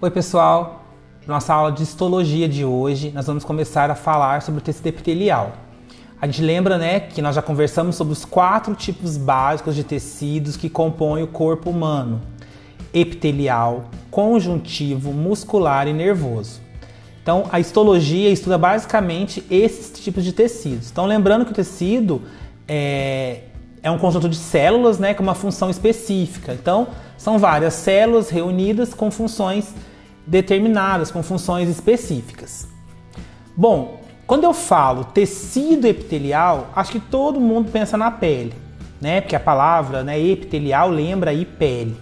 Oi pessoal, nossa aula de histologia de hoje nós vamos começar a falar sobre o tecido epitelial. A gente lembra, né, que nós já conversamos sobre os 4 tipos básicos de tecidos que compõem o corpo humano: epitelial, conjuntivo, muscular e nervoso. Então a histologia estuda basicamente esses tipos de tecidos. Então lembrando que o tecido é um conjunto de células, né, com uma função específica. Então são várias células reunidas com funções determinadas, com funções específicas. Bom, quando eu falo tecido epitelial, acho que todo mundo pensa na pele, né? Porque a palavra, né, epitelial lembra aí pele.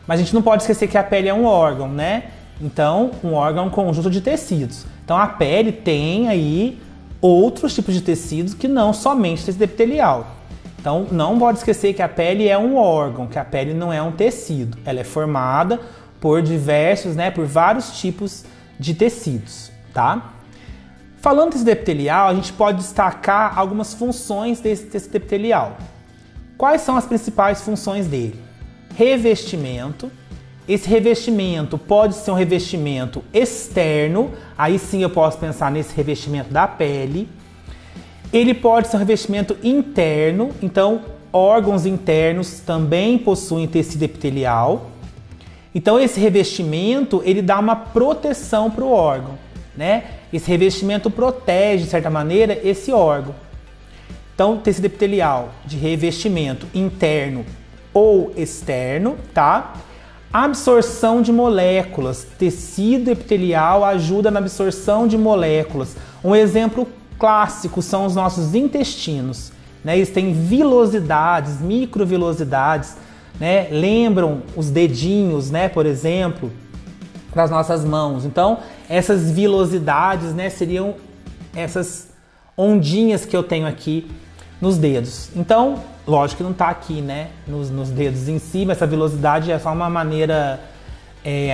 Mas a gente não pode esquecer que a pele é um órgão, né? Então, um órgão é um conjunto de tecidos. Então, a pele tem aí outros tipos de tecidos que não somente tecido epitelial. Então, não pode esquecer que a pele é um órgão, que a pele não é um tecido. Ela é formada por por vários tipos de tecidos, tá? Falando de tecido epitelial, a gente pode destacar algumas funções desse tecido epitelial. Quais são as principais funções dele? Revestimento. Esse revestimento pode ser um revestimento externo, aí sim eu posso pensar nesse revestimento da pele. Ele pode ser um revestimento interno, então órgãos internos também possuem tecido epitelial. Então esse revestimento, ele dá uma proteção para o órgão, né? Esse revestimento protege, de certa maneira, esse órgão. Então, tecido epitelial de revestimento interno ou externo, tá? Absorção de moléculas. Tecido epitelial ajuda na absorção de moléculas. Um exemplo clássico são os nossos intestinos, né? Eles têm vilosidades, microvilosidades, né? Lembram os dedinhos, né, por exemplo, das nossas mãos. Então, essas vilosidades, né, seriam essas ondinhas que eu tenho aqui nos dedos. Então, lógico que não está aqui, né, nos dedos em si, mas essa vilosidade é só uma maneira,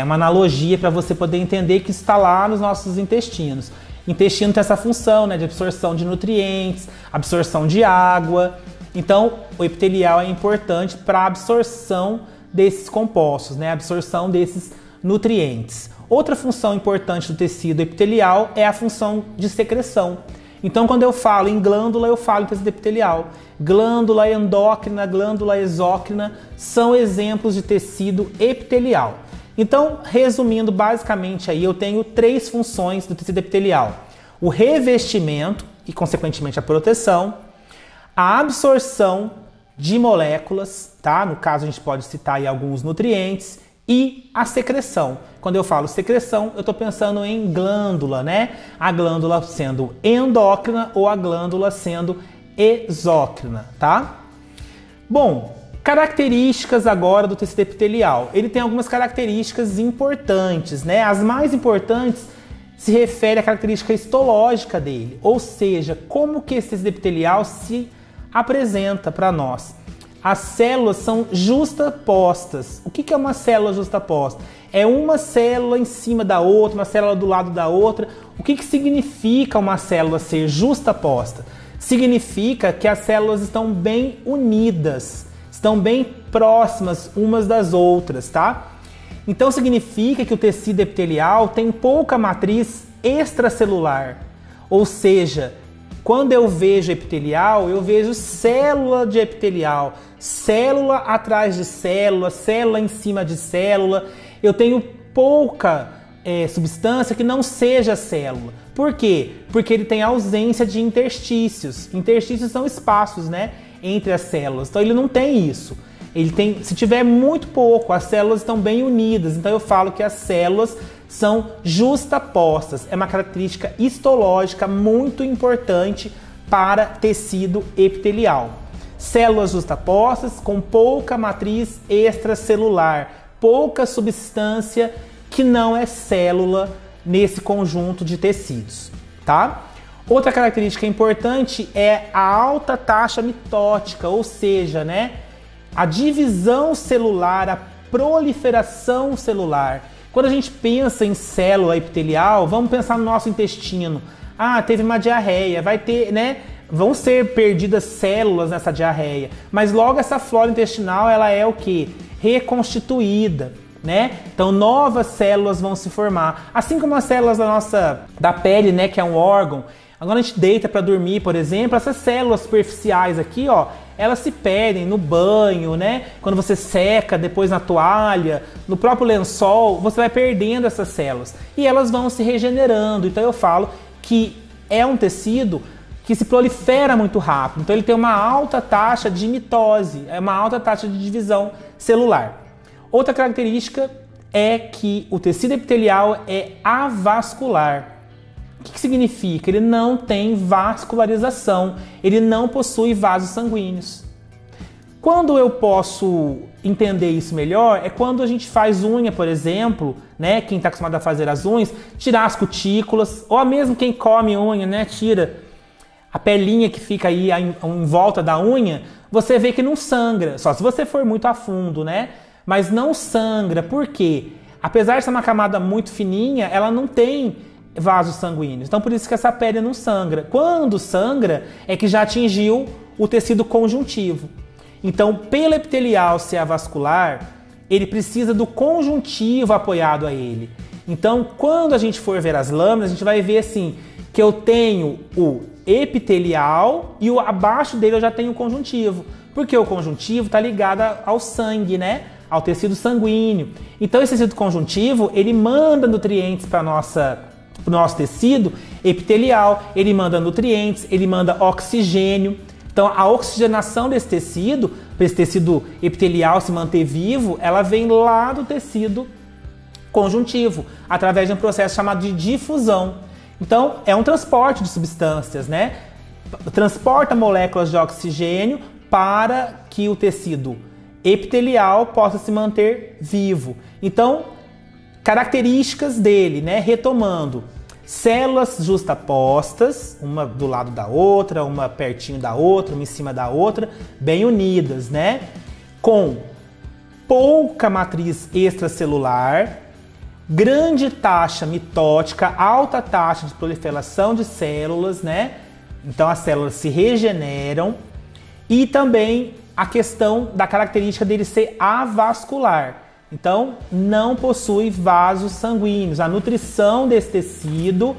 uma analogia para você poder entender que isso está lá nos nossos intestinos. O intestino tem essa função, né, de absorção de nutrientes, absorção de água. Então, o epitelial é importante para a absorção desses compostos, né, a absorção desses nutrientes. Outra função importante do tecido epitelial é a função de secreção. Então, quando eu falo em glândula, eu falo em tecido epitelial. Glândula endócrina, glândula exócrina são exemplos de tecido epitelial. Então, resumindo basicamente aí, eu tenho 3 funções do tecido epitelial: o revestimento e, consequentemente, a proteção, a absorção de moléculas, tá? No caso, a gente pode citar aí alguns nutrientes, e a secreção. Quando eu falo secreção, eu estou pensando em glândula, né? A glândula sendo endócrina ou a glândula sendo exócrina, tá? Bom, características agora do tecido epitelial. Ele tem algumas características importantes, né? As mais importantes se referem à característica histológica dele, ou seja, como que esse tecido epitelial se apresenta para nós. As células são justapostas. O que é uma célula justaposta? É uma célula em cima da outra, uma célula do lado da outra. O que significa uma célula ser justaposta? Significa que as células estão bem unidas, estão bem próximas umas das outras, tá? Então significa que o tecido epitelial tem pouca matriz extracelular, ou seja, quando eu vejo epitelial, eu vejo célula de epitelial, célula atrás de célula, célula em cima de célula. Eu tenho pouca substância que não seja célula. Por quê? Porque ele tem ausência de interstícios. Interstícios são espaços, né, entre as células. Então ele não tem isso. Ele tem, se tiver muito pouco, as células estão bem unidas. Então eu falo que as células são justapostas. É uma característica histológica muito importante para tecido epitelial. Células justapostas com pouca matriz extracelular, pouca substância que não é célula nesse conjunto de tecidos, tá? Outra característica importante é a alta taxa mitótica, ou seja, né, a divisão celular, a proliferação celular. Quando a gente pensa em célula epitelial, vamos pensar no nosso intestino. Ah, teve uma diarreia, vai ter, né? Vão ser perdidas células nessa diarreia. Mas logo essa flora intestinal, ela é o quê? Reconstituída. né? Então novas células vão se formar, assim como as células da pele, né, que é um órgão. Agora a gente deita para dormir, por exemplo, essas células superficiais aqui, ó, elas se perdem no banho, né? Quando você seca, depois na toalha, no próprio lençol, você vai perdendo essas células e elas vão se regenerando. Então eu falo que é um tecido que se prolifera muito rápido. Então ele tem uma alta taxa de mitose, é uma alta taxa de divisão celular. Outra característica é que o tecido epitelial é avascular. O que significa? Ele não tem vascularização, ele não possui vasos sanguíneos. Quando eu posso entender isso melhor é quando a gente faz unha, por exemplo, né? Quem está acostumado a fazer as unhas, tirar as cutículas, ou mesmo quem come unha, né? Tira a pelinha que fica aí em volta da unha, você vê que não sangra, só se você for muito a fundo, né? Mas não sangra, por quê? Apesar de ser uma camada muito fininha, ela não tem vasos sanguíneos. Então por isso que essa pele não sangra. Quando sangra é que já atingiu o tecido conjuntivo. Então, pelo epitelial ser avascular, ele precisa do conjuntivo apoiado a ele. Então, quando a gente for ver as lâminas, a gente vai ver assim, que eu tenho o epitelial e abaixo dele eu já tenho o conjuntivo. Porque o conjuntivo está ligado ao sangue, né? Ao tecido sanguíneo. Então, esse tecido conjuntivo, ele manda nutrientes para o nosso tecido epitelial, ele manda nutrientes, ele manda oxigênio. Então a oxigenação desse tecido, para esse tecido epitelial se manter vivo, ela vem lá do tecido conjuntivo, através de um processo chamado de difusão. Então é um transporte de substâncias, né? Transporta moléculas de oxigênio para que o tecido epitelial possa se manter vivo. Então, características dele, né? Retomando, células justapostas, uma do lado da outra, uma pertinho da outra, uma em cima da outra, bem unidas, né? Com pouca matriz extracelular, grande taxa mitótica, alta taxa de proliferação de células, né? Então as células se regeneram e também a questão da característica dele ser avascular. Então, não possui vasos sanguíneos. A nutrição desse tecido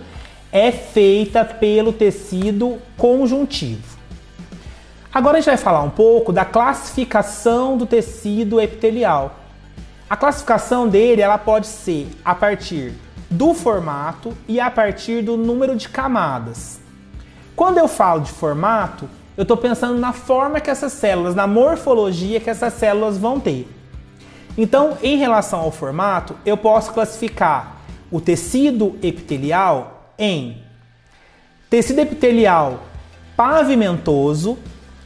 é feita pelo tecido conjuntivo. Agora a gente vai falar um pouco da classificação do tecido epitelial. A classificação dele ela pode ser a partir do formato e a partir do número de camadas. Quando eu falo de formato, eu estou pensando na forma que essas células, na morfologia que essas células vão ter. Então, em relação ao formato, eu posso classificar o tecido epitelial em tecido epitelial pavimentoso,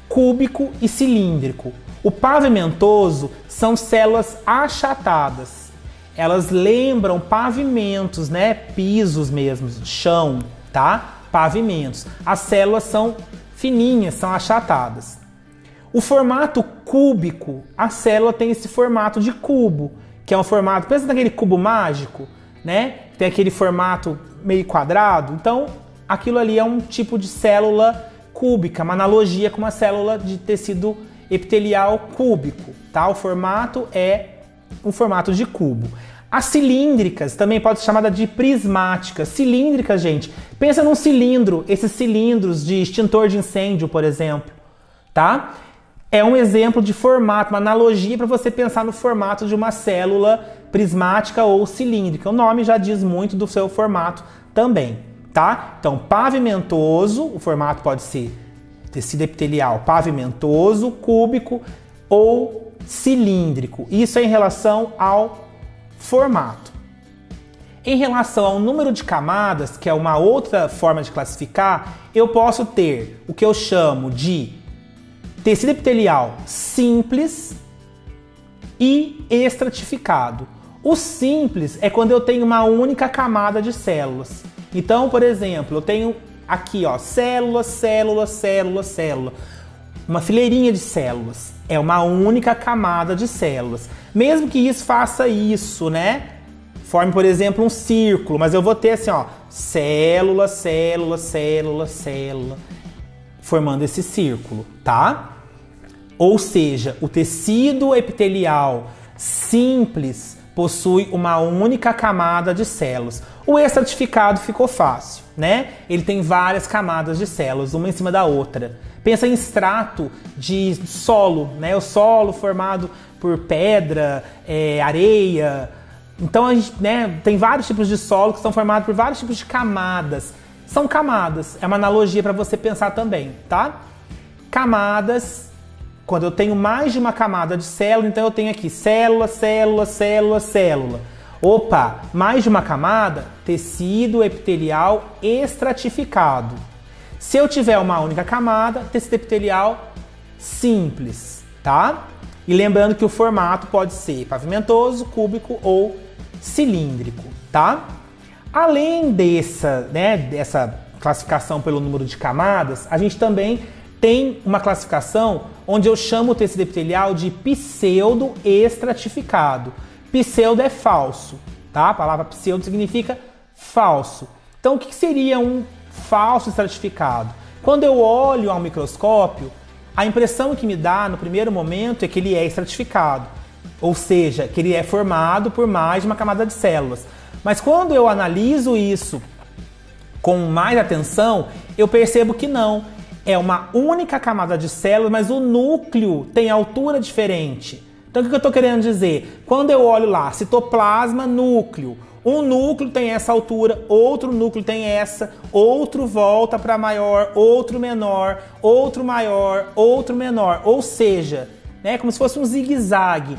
cúbico e cilíndrico. O pavimentoso são células achatadas. Elas lembram pavimentos, né? Pisos mesmo, chão, tá? Pavimentos. As células são fininhas, são achatadas. O formato cúbico, a célula tem esse formato de cubo, que é um formato, pensa naquele cubo mágico, né? Tem aquele formato meio quadrado. Então, aquilo ali é um tipo de célula cúbica, uma analogia com uma célula de tecido epitelial cúbico, tá? O formato é um formato de cubo. As cilíndricas também pode ser chamada de prismáticas. Cilíndricas, gente, pensa num cilindro, esses cilindros de extintor de incêndio, por exemplo, tá? É um exemplo de formato, uma analogia para você pensar no formato de uma célula prismática ou cilíndrica. O nome já diz muito do seu formato também, tá? Então, pavimentoso, o formato pode ser tecido epitelial pavimentoso, cúbico ou cilíndrico. Isso é em relação ao formato. Em relação ao número de camadas, que é uma outra forma de classificar, eu posso ter o que eu chamo de tecido epitelial simples e estratificado. O simples é quando eu tenho uma única camada de células. Então, por exemplo, eu tenho aqui, ó, célula, célula, célula, célula. Uma fileirinha de células. É uma única camada de células. Mesmo que isso faça isso, né? Forme, por exemplo, um círculo, mas eu vou ter assim, ó, célula, célula, célula, célula, formando esse círculo, tá? Ou seja, o tecido epitelial simples possui uma única camada de células. O estratificado ficou fácil, né? Ele tem várias camadas de células, uma em cima da outra. Pensa em extrato de solo, né? O solo formado por pedra, areia. Então a gente, né, tem vários tipos de solo que são formados por vários tipos de camadas. São camadas, é uma analogia para você pensar também, tá? Camadas, quando eu tenho mais de uma camada de célula, então eu tenho aqui célula, célula, célula, célula. Opa, mais de uma camada, tecido epitelial estratificado. Se eu tiver uma única camada, tecido epitelial simples, tá? E lembrando que o formato pode ser pavimentoso, cúbico ou cilíndrico, tá? Além dessa classificação pelo número de camadas, a gente também tem uma classificação onde eu chamo o tecido epitelial de pseudo-estratificado. Pseudo é falso, tá? A palavra pseudo significa falso. Então, o que seria um falso estratificado? Quando eu olho ao microscópio, a impressão que me dá no primeiro momento é que ele é estratificado, ou seja, que ele é formado por mais de uma camada de células. Mas quando eu analiso isso com mais atenção, eu percebo que não. É uma única camada de células, mas o núcleo tem altura diferente. Então o que eu estou querendo dizer? Quando eu olho lá, citoplasma, núcleo. Um núcleo tem essa altura, outro núcleo tem essa, outro volta para maior, outro menor, outro maior, outro menor. Ou seja, né, como se fosse um zigue-zague.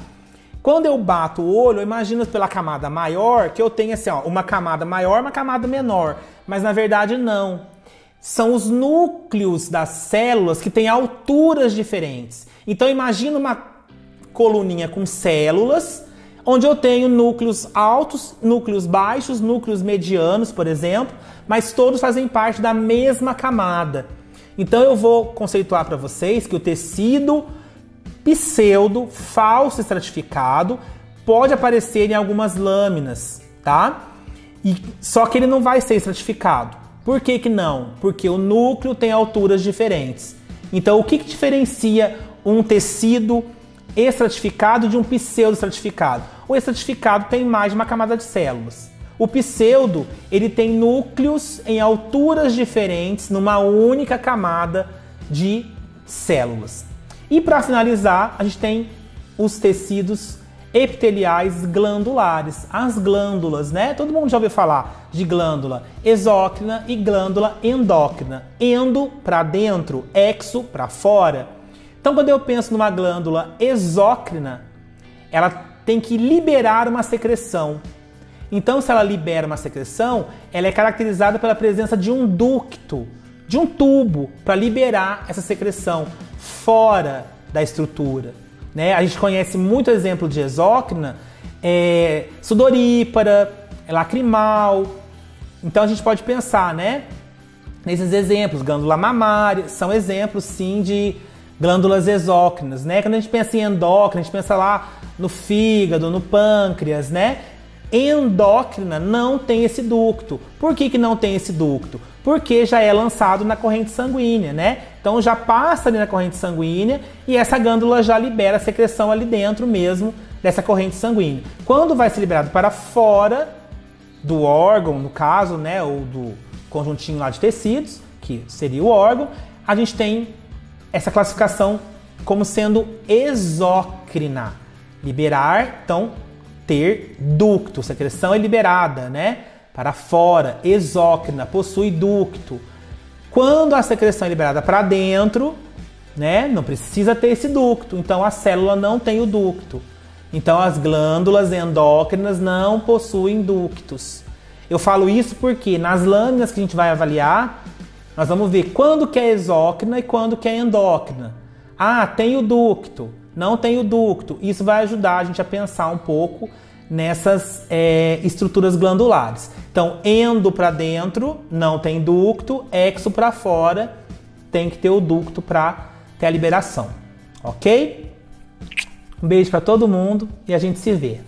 Quando eu bato o olho, eu imagino pela camada maior que eu tenho assim, ó, uma camada maior, uma camada menor. Mas na verdade não. São os núcleos das células que têm alturas diferentes. Então imagina uma coluninha com células, onde eu tenho núcleos altos, núcleos baixos, núcleos medianos, por exemplo, mas todos fazem parte da mesma camada. Então eu vou conceituar para vocês que o tecido pseudo, falso estratificado, pode aparecer em algumas lâminas, tá? Só que ele não vai ser estratificado. Por que que não? Porque o núcleo tem alturas diferentes. Então, o que diferencia um tecido estratificado de um pseudo-estratificado? O estratificado tem mais de uma camada de células. O pseudo, ele tem núcleos em alturas diferentes numa única camada de células. E para finalizar, a gente tem os tecidos epiteliais glandulares, as glândulas, né? Todo mundo já ouviu falar de glândula exócrina e glândula endócrina. Endo para dentro, exo para fora. Então, quando eu penso numa glândula exócrina, ela tem que liberar uma secreção. Então, se ela libera uma secreção, ela é caracterizada pela presença de um ducto, de um tubo, para liberar essa secreção fora da estrutura. Né? A gente conhece muito exemplo de exócrina, sudorípara, lacrimal. Então a gente pode pensar, né, nesses exemplos. Glândula mamária são exemplos, sim, de glândulas exócrinas. Né? Quando a gente pensa em endócrina, a gente pensa lá no fígado, no pâncreas, né? Endócrina não tem esse ducto. Por que que não tem esse ducto? Porque já é lançado na corrente sanguínea, né? Então já passa ali na corrente sanguínea e essa glândula já libera a secreção ali dentro mesmo dessa corrente sanguínea. Quando vai ser liberado para fora do órgão, no caso, né, ou do conjuntinho lá de tecidos, que seria o órgão, a gente tem essa classificação como sendo exócrina. Liberar, então, ter ducto, secreção é liberada, né? Para fora, exócrina, possui ducto. Quando a secreção é liberada para dentro, né, não precisa ter esse ducto, então a célula não tem o ducto. Então as glândulas endócrinas não possuem ductos. Eu falo isso porque nas lâminas que a gente vai avaliar, nós vamos ver quando que é exócrina e quando que é endócrina. Ah, tem o ducto, não tem o ducto. Isso vai ajudar a gente a pensar um pouco nessas estruturas glandulares. Então, endo para dentro não tem ducto, exo para fora tem que ter o ducto para ter a liberação, ok? Um beijo para todo mundo e a gente se vê.